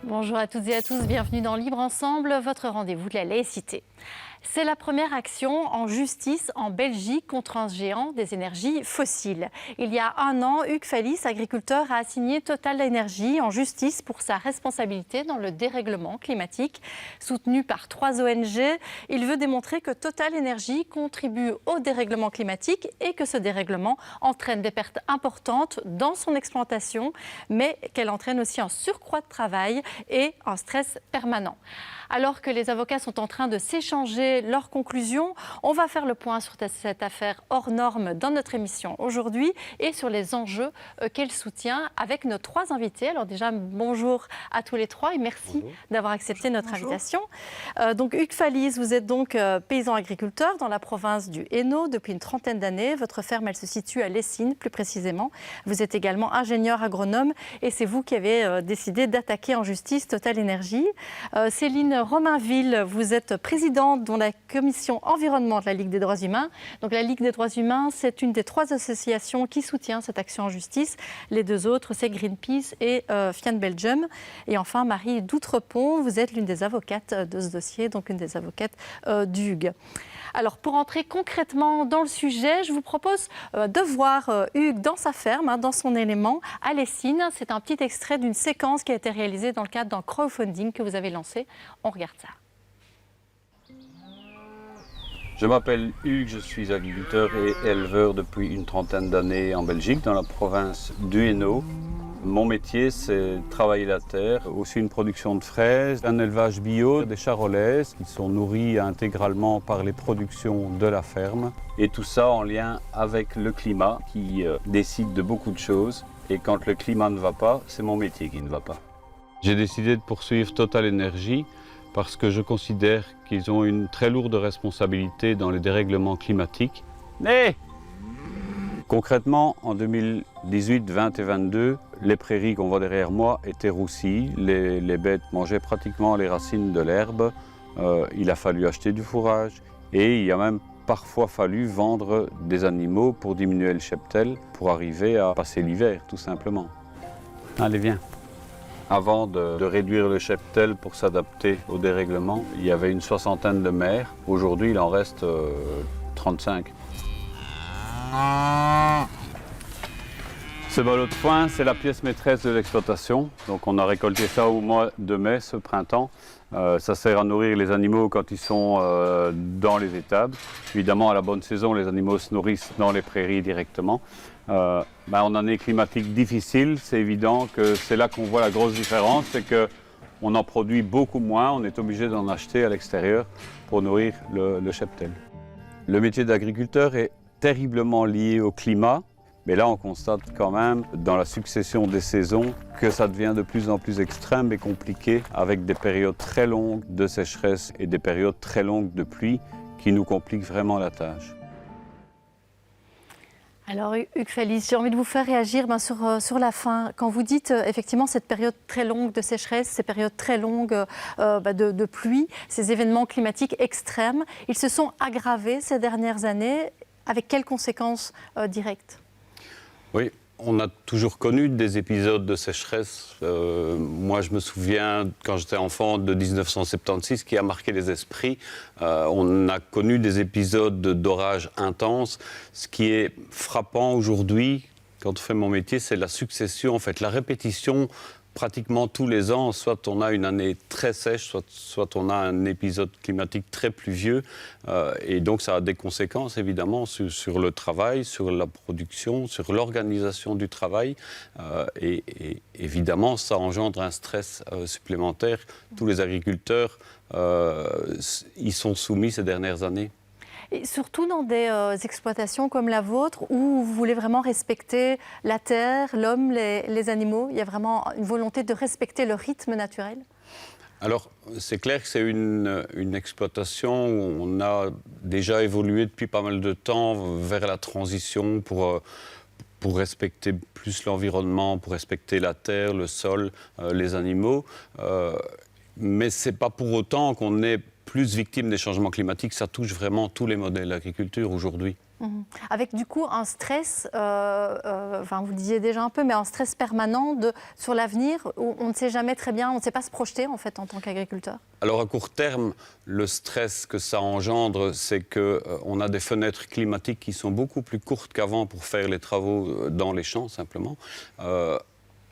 Bonjour à toutes et à tous, bienvenue dans Libre Ensemble, votre rendez-vous de la laïcité. C'est la première action en justice en Belgique contre un géant des énergies fossiles. Il y a un an, Hugues Fallis, agriculteur, a assigné Total Energy en justice pour sa responsabilité dans le dérèglement climatique. Soutenu par 3 ONG, il veut démontrer que Total Energy contribue au dérèglement climatique et que ce dérèglement entraîne des pertes importantes dans son exploitation, mais qu'elle entraîne aussi un surcroît de travail et un stress permanent. Alors que les avocats sont en train de s'échanger leurs conclusions, on va faire le point sur cette affaire hors norme dans notre émission aujourd'hui et sur les enjeux qu'elle soutient avec nos 3 invités. Alors déjà, bonjour à tous les 3 et merci d'avoir accepté notre invitation. Donc Hugues Fallis, vous êtes donc paysan agriculteur dans la province du Hainaut depuis une trentaine d'années. Votre ferme, elle se situe à Lessines, plus précisément. Vous êtes également ingénieur agronome et c'est vous qui avez décidé d'attaquer en justice Total Energy. Céline Romainville, vous êtes présidente de la commission environnement de la Ligue des droits humains. Donc la Ligue des droits humains, c'est une des 3 associations qui soutient cette action en justice. Les 2 autres, c'est Greenpeace et FIAN Belgium. Et enfin, Marie Doutrepont, vous êtes l'une des avocates de ce dossier, donc une des avocates d'Hugues. Alors, pour entrer concrètement dans le sujet, je vous propose de voir Hugues dans sa ferme, dans son élément, à Lessines. C'est un petit extrait d'une séquence qui a été réalisée dans le cadre d'un crowdfunding que vous avez lancé. On regarde ça. Je m'appelle Hugues, je suis agriculteur et éleveur depuis une trentaine d'années en Belgique, dans la province du Hainaut. Mon métier, c'est travailler la terre, aussi une production de fraises, un élevage bio, des charolaises qui sont nourries intégralement par les productions de la ferme. Et tout ça en lien avec le climat qui décide de beaucoup de choses. Et quand le climat ne va pas, c'est mon métier qui ne va pas. J'ai décidé de poursuivre Total Energy parce que je considère qu'ils ont une très lourde responsabilité dans les dérèglements climatiques. Concrètement, en 2018, 20 et 22, les prairies qu'on voit derrière moi étaient roussies. Les bêtes mangeaient pratiquement les racines de l'herbe. Il a fallu acheter du fourrage et il a même parfois fallu vendre des animaux pour diminuer le cheptel, pour arriver à passer l'hiver, tout simplement. Allez, viens. Avant de réduire le cheptel pour s'adapter au dérèglement, il y avait une 60aine de mères. Aujourd'hui, il en reste 35. Ce ballot de foin, c'est la pièce maîtresse de l'exploitation. Donc on a récolté ça au mois de mai, ce printemps. Ça sert à nourrir les animaux quand ils sont dans les étables. Évidemment, à la bonne saison, les animaux se nourrissent dans les prairies directement. En année climatique difficile, c'est évident que c'est là qu'on voit la grosse différence, c'est qu'on en produit beaucoup moins, on est obligé d'en acheter à l'extérieur pour nourrir le cheptel. Le métier d'agriculteur est terriblement lié au climat, mais là on constate quand même dans la succession des saisons que ça devient de plus en plus extrême et compliqué avec des périodes très longues de sécheresse et des périodes très longues de pluie qui nous compliquent vraiment la tâche. Alors Hugues Fallis, j'ai envie de vous faire réagir sur la fin. Quand vous dites effectivement cette période très longue de sécheresse, ces périodes très longues de pluie, ces événements climatiques extrêmes, ils se sont aggravés ces dernières années. Avec quelles conséquences directes ? Oui, on a toujours connu des épisodes de sécheresse. Moi, je me souviens, quand j'étais enfant, de 1976, qui a marqué les esprits. On a connu des épisodes d'orages intenses. Ce qui est frappant aujourd'hui, quand on fait mon métier, c'est la succession, en fait, la répétition. Pratiquement tous les ans, soit on a une année très sèche, soit on a un épisode climatique très pluvieux. Et donc ça a des conséquences évidemment sur le travail, sur la production, sur l'organisation du travail. Et évidemment, ça engendre un stress supplémentaire. Tous les agriculteurs y sont soumis ces dernières années. Et surtout dans des exploitations comme la vôtre, où vous voulez vraiment respecter la terre, l'homme, les animaux. Il y a vraiment une volonté de respecter le rythme naturel. Alors, c'est clair que c'est une exploitation où on a déjà évolué depuis pas mal de temps vers la transition pour respecter plus l'environnement, pour respecter la terre, le sol, les animaux. Mais ce n'est pas pour autant qu'on est plus victime des changements climatiques. Ça touche vraiment tous les modèles d'agriculture aujourd'hui. Avec du coup un stress, vous le disiez déjà un peu, mais un stress permanent sur l'avenir, où on ne sait jamais très bien, on ne sait pas se projeter en fait en tant qu'agriculteur. Alors à court terme, le stress que ça engendre, c'est qu'on a des fenêtres climatiques qui sont beaucoup plus courtes qu'avant pour faire les travaux dans les champs simplement.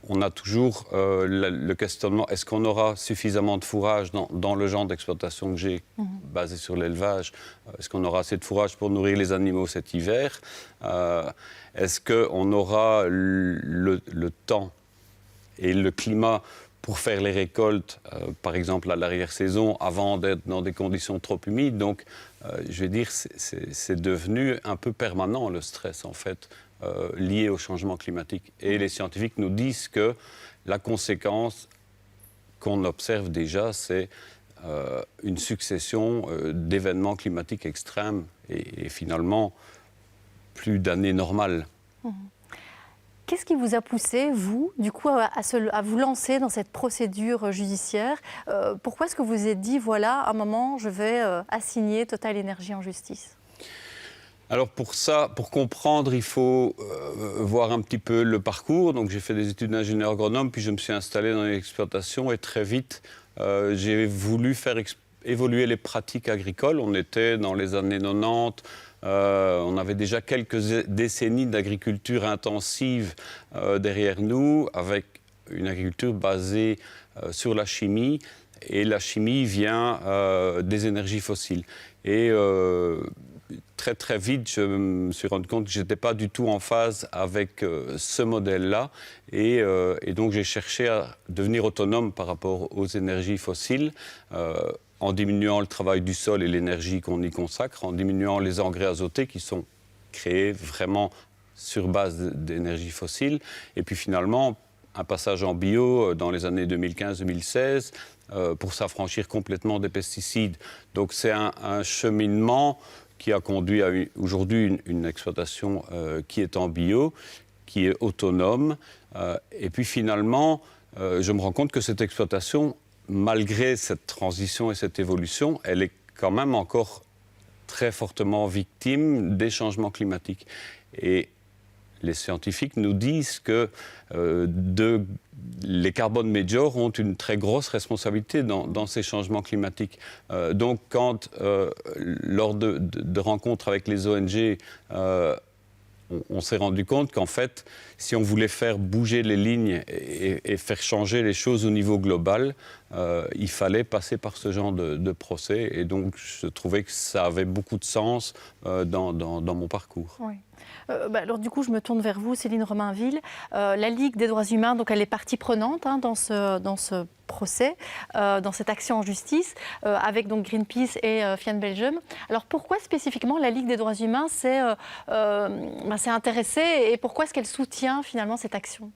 On a toujours le questionnement, est-ce qu'on aura suffisamment de fourrage dans le genre d'exploitation que j'ai, basé sur l'élevage? Est-ce qu'on aura assez de fourrage pour nourrir les animaux cet hiver? Est-ce qu'on aura le temps et le climat pour faire les récoltes, par exemple à l'arrière-saison, avant d'être dans des conditions trop humides? Donc, je vais dire, c'est devenu un peu permanent, le stress, en fait, lié au changement climatique. Et les scientifiques nous disent que la conséquence qu'on observe déjà, c'est une succession d'événements climatiques extrêmes et finalement plus d'années normales. Qu'est-ce qui vous a poussé, vous, du coup, à vous lancer dans cette procédure judiciaire? Pourquoi est-ce que vous vous êtes dit, voilà, à un moment, je vais assigner Total Énergie en justice? Alors pour ça, pour comprendre, il faut voir un petit peu le parcours. Donc j'ai fait des études d'ingénieur agronome, puis je me suis installé dans l'exploitation et très vite, j'ai voulu faire évoluer les pratiques agricoles. On était dans les années 90, on avait déjà quelques décennies d'agriculture intensive derrière nous, avec une agriculture basée sur la chimie. Et la chimie vient des énergies fossiles. Et très très vite, je me suis rendu compte que je n'étais pas du tout en phase avec ce modèle-là. Et donc j'ai cherché à devenir autonome par rapport aux énergies fossiles, en diminuant le travail du sol et l'énergie qu'on y consacre, en diminuant les engrais azotés qui sont créés vraiment sur base d'énergie fossile. Et puis finalement, un passage en bio dans les années 2015-2016 pour s'affranchir complètement des pesticides. Donc c'est un cheminement qui a conduit à aujourd'hui une exploitation qui est en bio, qui est autonome. Et puis finalement, je me rends compte que cette exploitation, malgré cette transition et cette évolution, elle est quand même encore très fortement victime des changements climatiques. Et les scientifiques nous disent que les carbone majors ont une très grosse responsabilité dans ces changements climatiques. Donc, quand, lors de rencontres avec les ONG, on s'est rendu compte qu'en fait, si on voulait faire bouger les lignes et faire changer les choses au niveau global, il fallait passer par ce genre de procès. Et donc, je trouvais que ça avait beaucoup de sens dans mon parcours. Oui. Alors du coup, je me tourne vers vous, Céline Romainville. La Ligue des droits humains, donc elle est partie prenante dans ce procès, dans cette action en justice, avec donc Greenpeace et FIAN Belgium. Alors pourquoi spécifiquement la Ligue des droits humains s'est intéressée et pourquoi est-ce qu'elle soutient finalement cette action?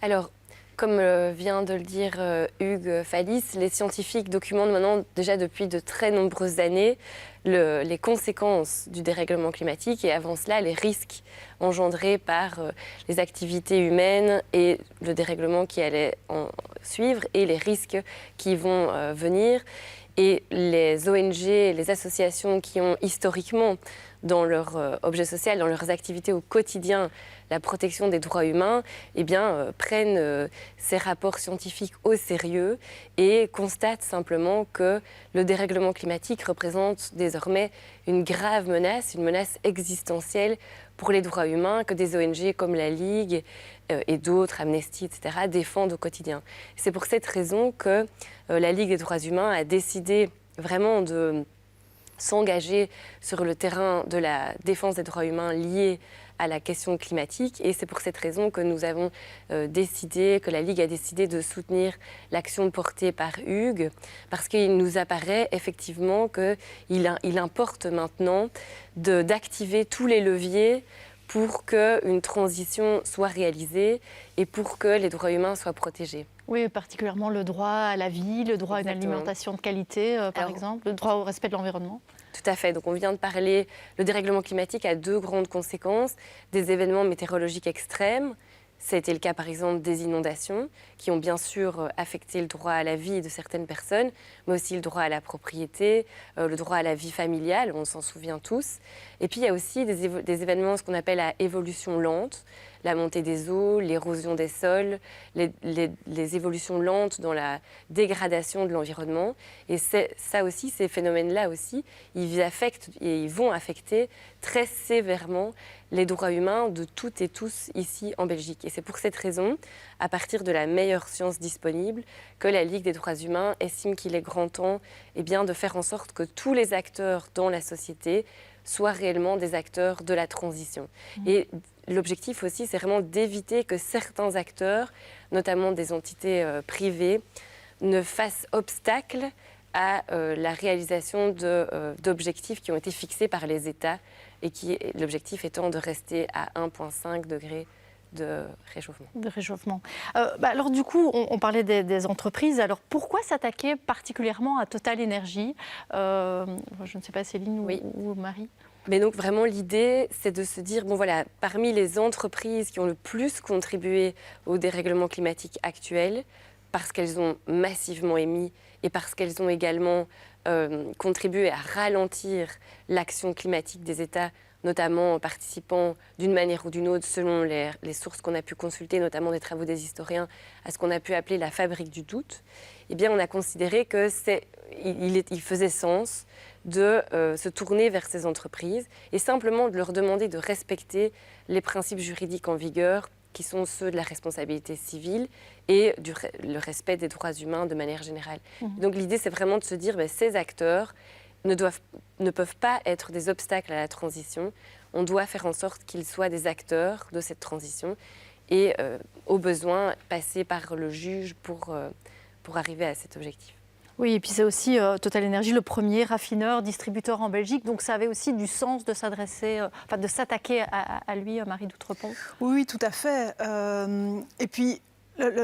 Alors, comme vient de le dire Hugues Fallis, les scientifiques documentent maintenant déjà depuis de très nombreuses années les conséquences du dérèglement climatique et avant cela les risques engendrés par les activités humaines et le dérèglement qui allait en suivre et les risques qui vont venir. Et les ONG, les associations qui ont historiquement dans leur objet social, dans leurs activités au quotidien, la protection des droits humains, prennent ces rapports scientifiques au sérieux et constatent simplement que le dérèglement climatique représente désormais une grave menace, une menace existentielle pour les droits humains que des ONG comme la Ligue et d'autres, Amnesty, etc., défendent au quotidien. C'est pour cette raison que la Ligue des droits humains a décidé vraiment de s'engager sur le terrain de la défense des droits humains liés à la question climatique. Et c'est pour cette raison que nous avons décidé, que la Ligue a décidé de soutenir l'action portée par Hugues, parce qu'il nous apparaît effectivement qu'il importe maintenant d'activer tous les leviers pour qu'une transition soit réalisée et pour que les droits humains soient protégés. Oui, particulièrement le droit à la vie, le droit à une alimentation de qualité, par exemple, le droit au respect de l'environnement. Tout à fait. Donc on vient de parler, le dérèglement climatique a deux grandes conséquences, des événements météorologiques extrêmes Ça a été le cas, par exemple, des inondations, qui ont bien sûr affecté le droit à la vie de certaines personnes, mais aussi le droit à la propriété, le droit à la vie familiale, on s'en souvient tous. Et puis, il y a aussi des événements, ce qu'on appelle à évolution lente, la montée des eaux, l'érosion des sols, les évolutions lentes dans la dégradation de l'environnement. Et ça aussi, ces phénomènes-là aussi, ils affectent et ils vont affecter très sévèrement les droits humains de toutes et tous ici en Belgique. Et c'est pour cette raison, à partir de la meilleure science disponible, que la Ligue des droits humains estime qu'il est grand temps de faire en sorte que tous les acteurs dans la société soient réellement des acteurs de la transition. Et l'objectif aussi, c'est vraiment d'éviter que certains acteurs, notamment des entités privées, ne fassent obstacle à la réalisation d'objectifs qui ont été fixés par les États et l'objectif étant de rester à 1,5 degré de réchauffement. Alors du coup, on parlait des entreprises. Alors pourquoi s'attaquer particulièrement à Total Energy je ne sais pas, Céline ou Marie? Mais donc vraiment l'idée, c'est de se dire, parmi les entreprises qui ont le plus contribué au dérèglement climatique actuel, parce qu'elles ont massivement émis et parce qu'elles ont également contribué à ralentir l'action climatique des États, notamment en participant d'une manière ou d'une autre, selon les sources qu'on a pu consulter, notamment des travaux des historiens, à ce qu'on a pu appeler la fabrique du doute, on a considéré qu'il faisait sens de se tourner vers ces entreprises et simplement de leur demander de respecter les principes juridiques en vigueur, qui sont ceux de la responsabilité civile et le respect des droits humains de manière générale. Donc l'idée, c'est vraiment de se dire ces acteurs ne peuvent pas être des obstacles à la transition. On doit faire en sorte qu'ils soient des acteurs de cette transition et, au besoin, passer par le juge pour arriver à cet objectif. Oui, et puis c'est aussi Total Energy, le premier raffineur, distributeur en Belgique. Donc ça avait aussi du sens de de s'attaquer à lui, Marie d'Outrepont. Oui, tout à fait. Et puis,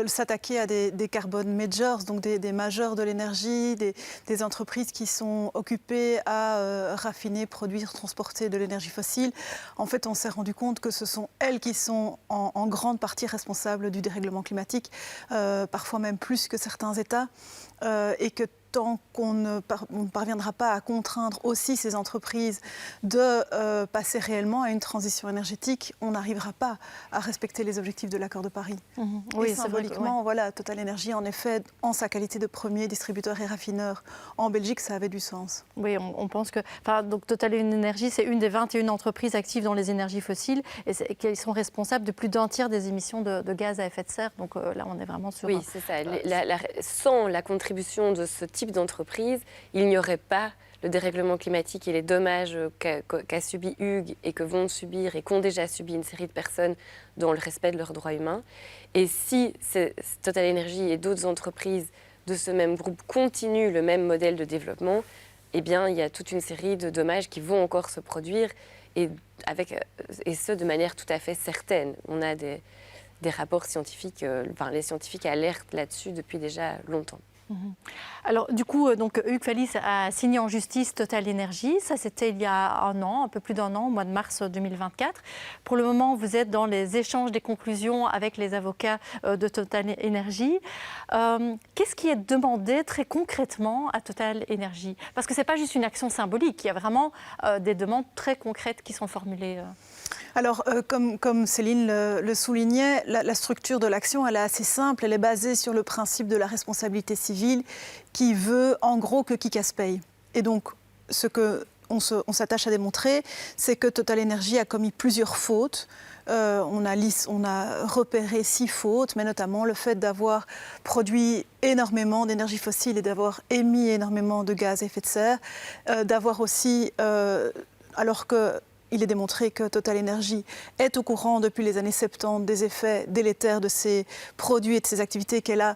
s'attaquer à des carbon majors, donc des majeurs de l'énergie, des entreprises qui sont occupées à raffiner, produire, transporter de l'énergie fossile. En fait, on s'est rendu compte que ce sont elles qui sont en grande partie responsables du dérèglement climatique, parfois même plus que certains États, et que tant qu'on ne parviendra pas à contraindre aussi ces entreprises de passer réellement à une transition énergétique, on n'arrivera pas à respecter les objectifs de l'accord de Paris. Oui, et symboliquement, Total Energy, en effet, en sa qualité de premier distributeur et raffineur en Belgique, ça avait du sens. Oui, on pense que... donc Total Energy, c'est une des 21 entreprises actives dans les énergies fossiles et qui sont responsables de plus d'un tiers des émissions de gaz à effet de serre. Donc là, on est vraiment sur... Oui, c'est ça. Sans la contribution de ce type d'entreprise, il n'y aurait pas le dérèglement climatique et les dommages qu'a subi Hugues et que vont subir et qu'ont déjà subi une série de personnes dans le respect de leurs droits humains. Et si Total Energy et d'autres entreprises de ce même groupe continuent le même modèle de développement, il y a toute une série de dommages qui vont encore se produire et ce de manière tout à fait certaine. On a des rapports scientifiques, les scientifiques alertent là-dessus depuis déjà longtemps. Alors du coup, Hugues Fallis a signé en justice Total Energy. Ça, c'était il y a un an, un peu plus d'un an, au mois de mars 2024. Pour le moment, vous êtes dans les échanges des conclusions avec les avocats de Total Energy. Qu'est-ce qui est demandé très concrètement à Total Energy? Parce que ce n'est pas juste une action symbolique, il y a vraiment des demandes très concrètes qui sont formulées. Alors, comme Céline le soulignait, la structure de l'action, elle est assez simple. Elle est basée sur le principe de la responsabilité civile qui veut, en gros, que qui casse paye. Et donc, ce qu'on s'attache à démontrer, c'est que Total Energy a commis plusieurs fautes. On a repéré 6 fautes, mais notamment le fait d'avoir produit énormément d'énergie fossile et d'avoir émis énormément de gaz à effet de serre, d'avoir aussi, alors que il est démontré que Total Energy est au courant depuis les années 70 des effets délétères de ces produits et de ces activités qu'elle a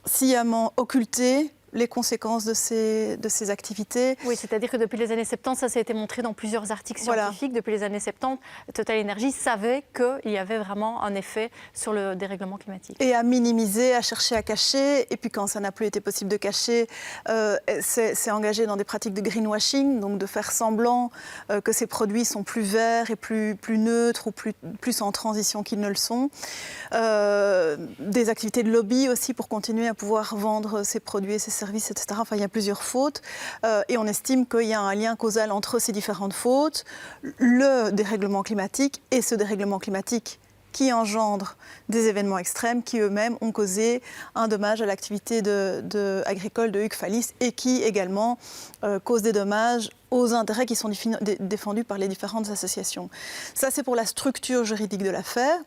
sciemment occultés, les conséquences de ces activités. Oui, c'est-à-dire que depuis les années 70, ça s'est été montré dans plusieurs articles scientifiques. Voilà. Depuis les années 70, Total Energy savait qu'il y avait vraiment un effet sur le dérèglement climatique. Et à minimiser, à chercher à cacher. Et puis quand ça n'a plus été possible de cacher, c'est engagé dans des pratiques de greenwashing, donc de faire semblant que ces produits sont plus verts et plus neutres ou plus en transition qu'ils ne le sont. Des activités de lobby aussi pour continuer à pouvoir vendre ces produits et ces services, etc. Enfin, il y a plusieurs fautes et on estime qu'il y a un lien causal entre ces différentes fautes, le dérèglement climatique et ce dérèglement climatique qui engendre des événements extrêmes qui eux-mêmes ont causé un dommage à l'activité agricole de Hugues Fallis et qui également causent des dommages aux intérêts qui sont défendus par les différentes associations. Ça, c'est pour la structure juridique de l'affaire.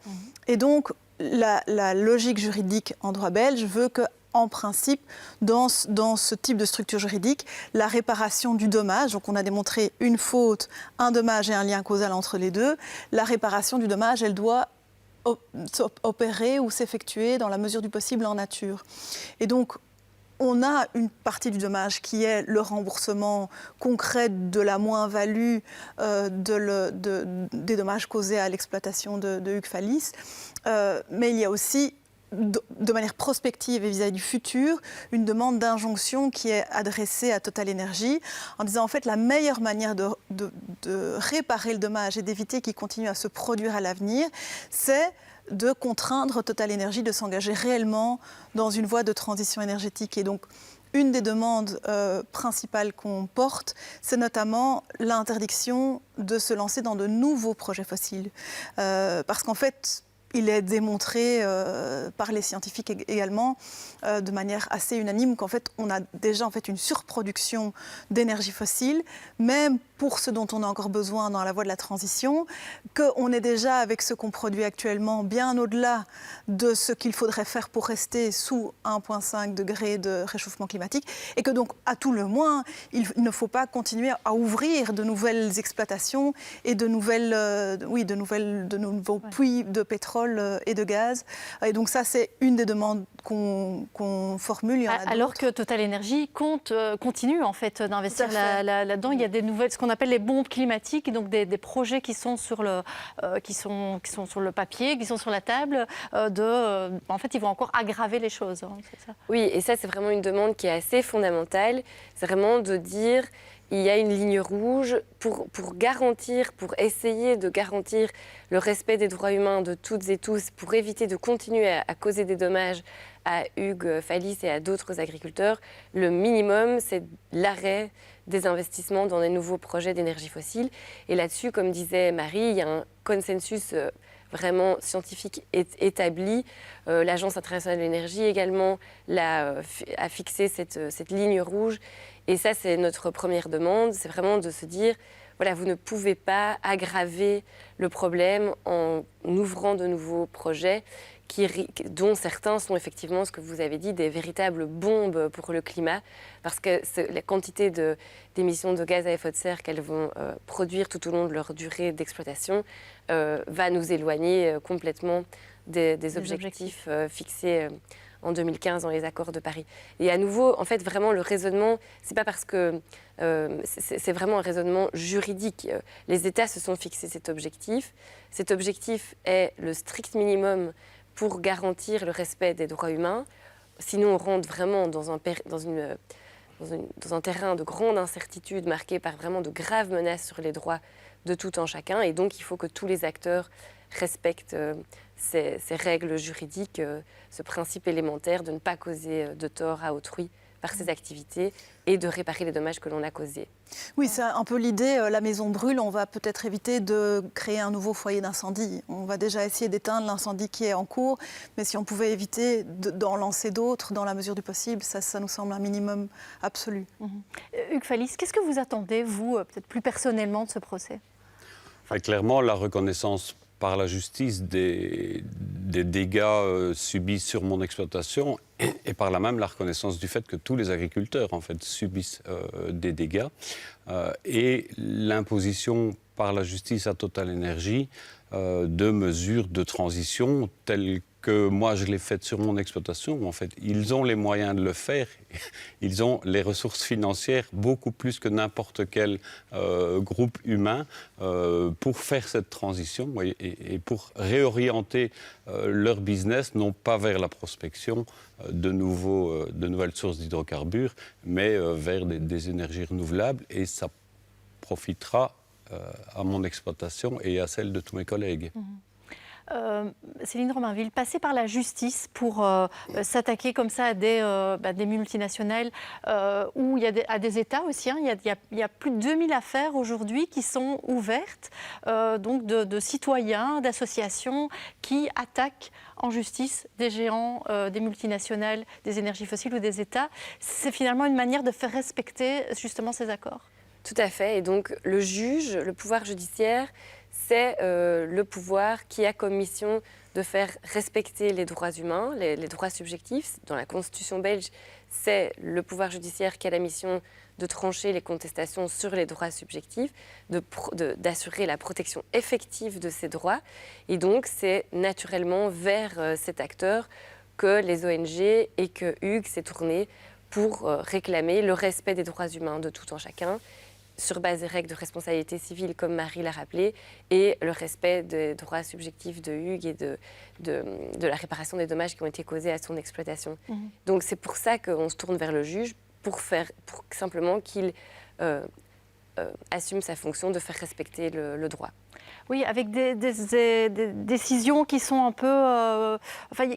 Et donc, la logique juridique en droit belge veut que, en principe, dans ce type de structure juridique, la réparation du dommage, donc on a démontré une faute, un dommage et un lien causal entre les deux, la réparation du dommage, elle doit opérer ou s'effectuer dans la mesure du possible en nature. Et donc, on a une partie du dommage qui est le remboursement concret de la moins-value des dommages causés à l'exploitation de Hugues Fallis, mais il y a aussi de manière prospective et vis-à-vis du futur, une demande d'injonction qui est adressée à Total Energy en disant en fait la meilleure manière de réparer le dommage et d'éviter qu'il continue à se produire à l'avenir, c'est de contraindre Total Energy de s'engager réellement dans une voie de transition énergétique. Et donc, une des demandes principales qu'on porte, c'est notamment l'interdiction de se lancer dans de nouveaux projets fossiles. Parce qu'en fait, il est démontré par les scientifiques également, de manière assez unanime, qu'en fait, on a déjà une surproduction d'énergie fossile, même pour ce dont on a encore besoin dans la voie de la transition, qu'on est déjà, avec ce qu'on produit actuellement, bien au-delà de ce qu'il faudrait faire pour rester sous 1,5 degré de réchauffement climatique, et que donc, à tout le moins, il ne faut pas continuer à ouvrir de nouvelles exploitations et de nouveaux puits de pétrole et de gaz. Et donc ça, c'est une des demandes qu'on formule. Il y en a alors que Total Energy continue en fait d'investir là-dedans. Il y a des nouvelles, ce qu'on appelle les bombes climatiques, donc des projets qui sont sur le papier, qui sont sur la table. En fait, ils vont encore aggraver les choses. Hein, c'est ça. Oui, et ça, c'est vraiment une demande qui est assez fondamentale. C'est vraiment de dire il y a une ligne rouge pour essayer de garantir le respect des droits humains de toutes et tous, pour éviter de continuer à causer des dommages à Hugues Fallis et à d'autres agriculteurs. Le minimum, c'est l'arrêt des investissements dans des nouveaux projets d'énergie fossile. Et là-dessus, comme disait Marie, il y a un consensus vraiment scientifique établi. L'Agence internationale de l'énergie également a fixé cette ligne rouge. Et ça, c'est notre première demande, c'est vraiment de se dire, voilà, vous ne pouvez pas aggraver le problème en ouvrant de nouveaux projets dont certains sont effectivement, ce que vous avez dit, des véritables bombes pour le climat, parce que la quantité d'émissions de gaz à effet de serre qu'elles vont produire tout au long de leur durée d'exploitation va nous éloigner complètement des objectifs fixés en 2015 dans les accords de Paris. Et à nouveau, en fait, vraiment, le raisonnement, c'est pas parce que c'est vraiment un raisonnement juridique. Les États se sont fixés cet objectif. Cet objectif est le strict minimum pour garantir le respect des droits humains. Sinon, on rentre vraiment dans un terrain de grande incertitude marqué par vraiment de graves menaces sur les droits de tout un chacun. Et donc, il faut que tous les acteurs respectent ces règles juridiques, ce principe élémentaire de ne pas causer de tort à autrui par ses activités et de réparer les dommages que l'on a causés. Oui, c'est un peu l'idée, la maison brûle, on va peut-être éviter de créer un nouveau foyer d'incendie. On va déjà essayer d'éteindre l'incendie qui est en cours, mais si on pouvait éviter d'en lancer d'autres dans la mesure du possible, ça nous semble un minimum absolu. Hugues Fallis, qu'est-ce que vous attendez, vous, peut-être plus personnellement, de ce procès ? Clairement, la reconnaissance par la justice des dégâts subis sur mon exploitation et par là même la reconnaissance du fait que tous les agriculteurs en fait, subissent des dégâts et l'imposition par la justice à Total Energy de mesures de transition telles que moi je l'ai faite sur mon exploitation, en fait, ils ont les moyens de le faire. Ils ont les ressources financières beaucoup plus que n'importe quel groupe humain pour faire cette transition et pour réorienter leur business, non pas vers la prospection de nouvelles sources d'hydrocarbures, mais vers des énergies renouvelables. Et ça profitera à mon exploitation et à celle de tous mes collègues. Céline Romainville, passer par la justice pour s'attaquer comme ça à des multinationales ou à des États aussi. Hein. Il y a plus de 2000 affaires aujourd'hui qui sont ouvertes, donc de citoyens, d'associations qui attaquent en justice des géants, des multinationales, des énergies fossiles ou des États. C'est finalement une manière de faire respecter justement ces accords. Tout à fait. Et donc, le juge, le pouvoir judiciaire, c'est le pouvoir qui a comme mission de faire respecter les droits humains, les droits subjectifs. Dans la Constitution belge, c'est le pouvoir judiciaire qui a la mission de trancher les contestations sur les droits subjectifs, d'assurer la protection effective de ces droits. Et donc, c'est naturellement vers cet acteur que les ONG et que Hugues s'est tourné pour réclamer le respect des droits humains de tout un chacun, sur base des règles de responsabilité civile, comme Marie l'a rappelé, et le respect des droits subjectifs de Hugues et de la réparation des dommages qui ont été causés à son exploitation. Donc c'est pour ça qu'on se tourne vers le juge, pour simplement qu'il assume sa fonction de faire respecter le droit. Oui, avec des décisions qui sont un peu,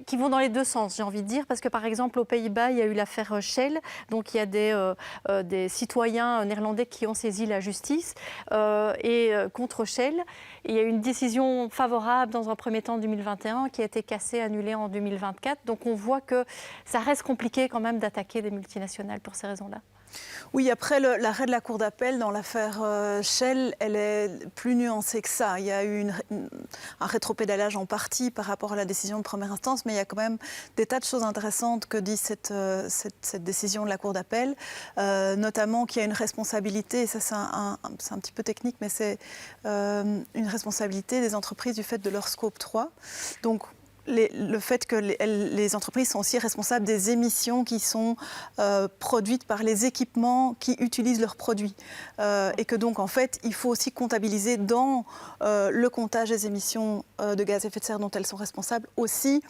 qui vont dans les deux sens, j'ai envie de dire, parce que par exemple aux Pays-Bas, il y a eu l'affaire Shell, donc il y a des citoyens néerlandais qui ont saisi la justice et contre Shell, il y a eu une décision favorable dans un premier temps en 2021 qui a été cassée, annulée en 2024. Donc on voit que ça reste compliqué quand même d'attaquer des multinationales pour ces raisons-là. Oui, après l'arrêt de la Cour d'appel dans l'affaire Shell, elle est plus nuancée que ça. Il y a eu un rétropédalage en partie par rapport à la décision de première instance, mais il y a quand même des tas de choses intéressantes que dit cette décision de la Cour d'appel, notamment qu'il y a une responsabilité, et ça c'est un petit peu technique, mais c'est une responsabilité des entreprises du fait de leur scope 3. Donc, le fait que les entreprises sont aussi responsables des émissions qui sont produites par les équipements qui utilisent leurs produits. Et que donc, en fait, il faut aussi comptabiliser dans le comptage des émissions de gaz à effet de serre dont elles sont responsables aussi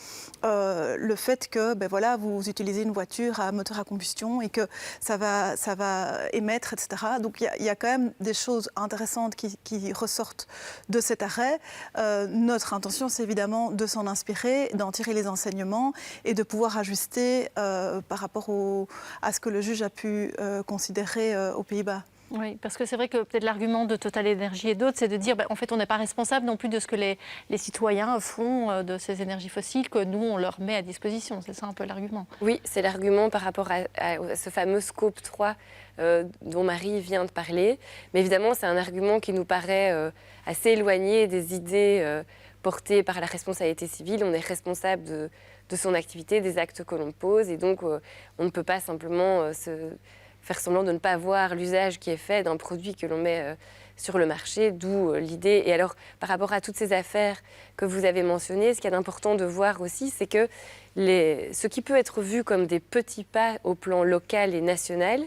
le fait que vous utilisez une voiture à moteur à combustion et que ça va émettre, etc. Donc, il y a quand même des choses intéressantes qui ressortent de cet arrêt. Notre intention, c'est évidemment de s'en inspirer, d'en tirer les enseignements et de pouvoir ajuster par rapport à ce que le juge a pu considérer aux Pays-Bas. Oui, parce que c'est vrai que peut-être l'argument de Total Énergie et d'autres, c'est de dire en fait, on n'est pas responsable non plus de ce que les citoyens font de ces énergies fossiles que nous, on leur met à disposition. C'est ça un peu l'argument. Oui, c'est l'argument par rapport à ce fameux scope 3 dont Marie vient de parler. Mais évidemment, c'est un argument qui nous paraît assez éloigné des idées portées par la responsabilité civile. On est responsable de son activité, des actes que l'on pose. Et donc, on ne peut pas simplement faire semblant de ne pas voir l'usage qui est fait d'un produit que l'on met sur le marché, d'où l'idée. Et alors, par rapport à toutes ces affaires que vous avez mentionnées, ce qu'il y a d'important de voir aussi, c'est que ce qui peut être vu comme des petits pas au plan local et national,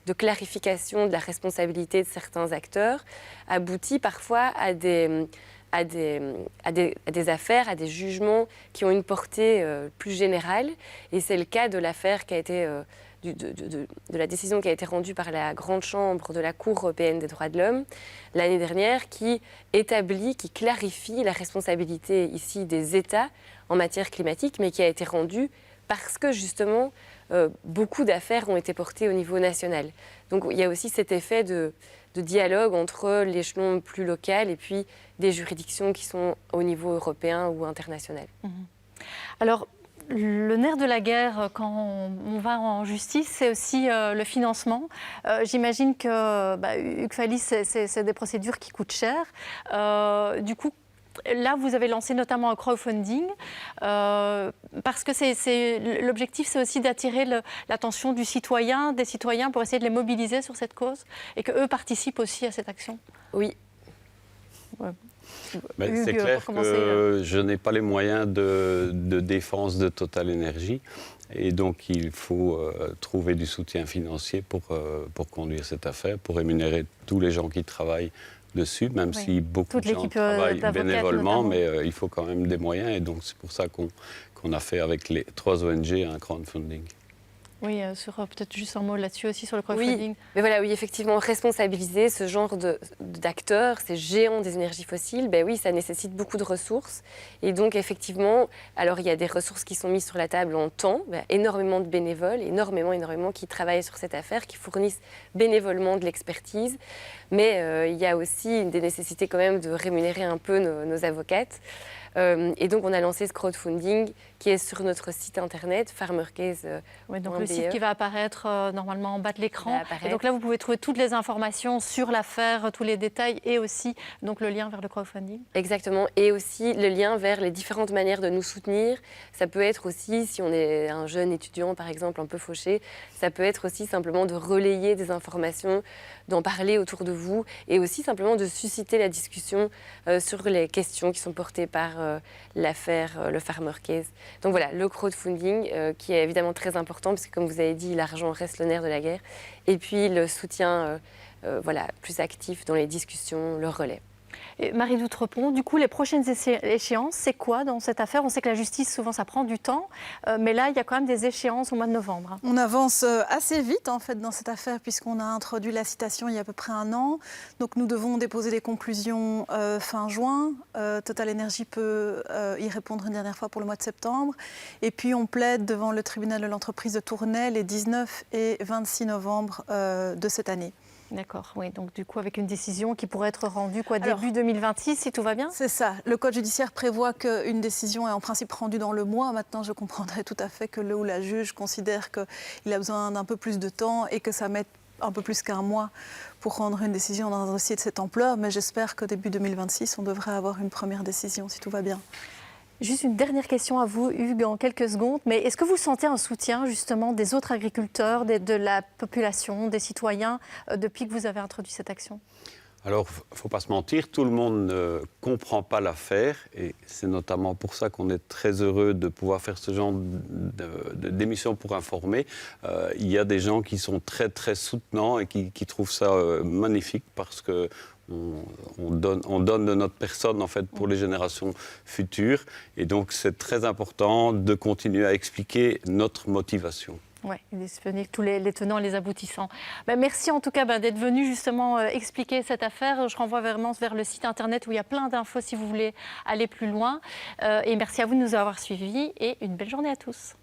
de clarification de la responsabilité de certains acteurs, aboutit parfois à des affaires, à des jugements qui ont une portée plus générale. Et c'est le cas de l'affaire qui a été de la décision qui a été rendue par la Grande Chambre de la Cour européenne des droits de l'homme l'année dernière, qui clarifie la responsabilité ici des États en matière climatique, mais qui a été rendue parce que justement beaucoup d'affaires ont été portées au niveau national. Donc il y a aussi cet effet de dialogue entre l'échelon plus local et puis des juridictions qui sont au niveau européen ou international. Alors, le nerf de la guerre, quand on va en justice, c'est aussi le financement. J'imagine que Hugues Fallis, c'est des procédures qui coûtent cher. Du coup, là, vous avez lancé notamment un crowdfunding parce que l'objectif, c'est aussi d'attirer l'attention des citoyens pour essayer de les mobiliser sur cette cause et qu'eux participent aussi à cette action. Oui. Ouais. C'est Hugues, clair pour commencer, que je n'ai pas les moyens de défense de Total Energy. Et donc, il faut trouver du soutien financier pour conduire cette affaire, pour rémunérer tous les gens qui travaillent dessus, même si beaucoup de gens travaillent bénévolement, mais il faut quand même des moyens. Et donc, c'est pour ça qu'on a fait avec les 3 ONG un crowdfunding. Oui, peut-être juste un mot là-dessus aussi sur le crowdfunding. Oui, mais voilà, oui, effectivement, responsabiliser ce genre d'acteurs, ces géants des énergies fossiles, ben oui, ça nécessite beaucoup de ressources. Et donc, effectivement, alors il y a des ressources qui sont mises sur la table en temps, énormément de bénévoles, énormément qui travaillent sur cette affaire, qui fournissent bénévolement de l'expertise. Mais il y a aussi des nécessités quand même de rémunérer un peu nos avocates. Et donc, on a lancé ce crowdfunding qui est sur notre site internet, farmercase.be. Oui, donc le site qui va apparaître normalement en bas de l'écran. Et donc là, vous pouvez trouver toutes les informations sur l'affaire, tous les détails et aussi donc, le lien vers le crowdfunding. Exactement. Et aussi le lien vers les différentes manières de nous soutenir. Ça peut être aussi, si on est un jeune étudiant, par exemple, un peu fauché, ça peut être aussi simplement de relayer des informations, d'en parler autour de vous et aussi simplement de susciter la discussion sur les questions qui sont portées par l'affaire, le Farmer Case. Donc voilà, le crowdfunding qui est évidemment très important parce que comme vous avez dit, l'argent reste le nerf de la guerre. Et puis le soutien plus actif dans les discussions, le relais. Et Marie d'Outrepont, du coup, les prochaines échéances, c'est quoi dans cette affaire? On sait que la justice, souvent, ça prend du temps, mais là, il y a quand même des échéances au mois de novembre. On avance assez vite, en fait, dans cette affaire, puisqu'on a introduit la citation il y a à peu près 1 an. Donc, nous devons déposer des conclusions fin juin. Total Energy peut y répondre une dernière fois pour le mois de septembre. Et puis, on plaide devant le tribunal de l'entreprise de Tournai les 19 et 26 novembre de cette année. D'accord, oui. Donc, du coup, avec une décision qui pourrait être rendue début 2026, si tout va bien? C'est ça. Le Code judiciaire prévoit qu'une décision est en principe rendue dans le mois. Maintenant, je comprendrais tout à fait que le ou la juge considère qu'il a besoin d'un peu plus de temps et que ça mette un peu plus qu'1 mois pour rendre une décision dans un dossier de cette ampleur. Mais j'espère que début 2026, on devrait avoir une première décision, si tout va bien. Juste une dernière question à vous, Hugues, en quelques secondes. Mais est-ce que vous sentez un soutien justement des autres agriculteurs, de la population, des citoyens, depuis que vous avez introduit cette action? Alors, il ne faut pas se mentir, tout le monde ne comprend pas l'affaire et c'est notamment pour ça qu'on est très heureux de pouvoir faire ce genre d'émission pour informer. Il y a des gens qui sont très, très soutenants et qui trouvent ça magnifique parce que on donne de notre personne en fait pour les générations futures et donc c'est très important de continuer à expliquer notre motivation. Oui, disponible tous les tenants et les aboutissants. Merci en tout cas d'être venu justement expliquer cette affaire. Je renvoie vraiment vers le site internet où il y a plein d'infos si vous voulez aller plus loin. Et merci à vous de nous avoir suivis et une belle journée à tous.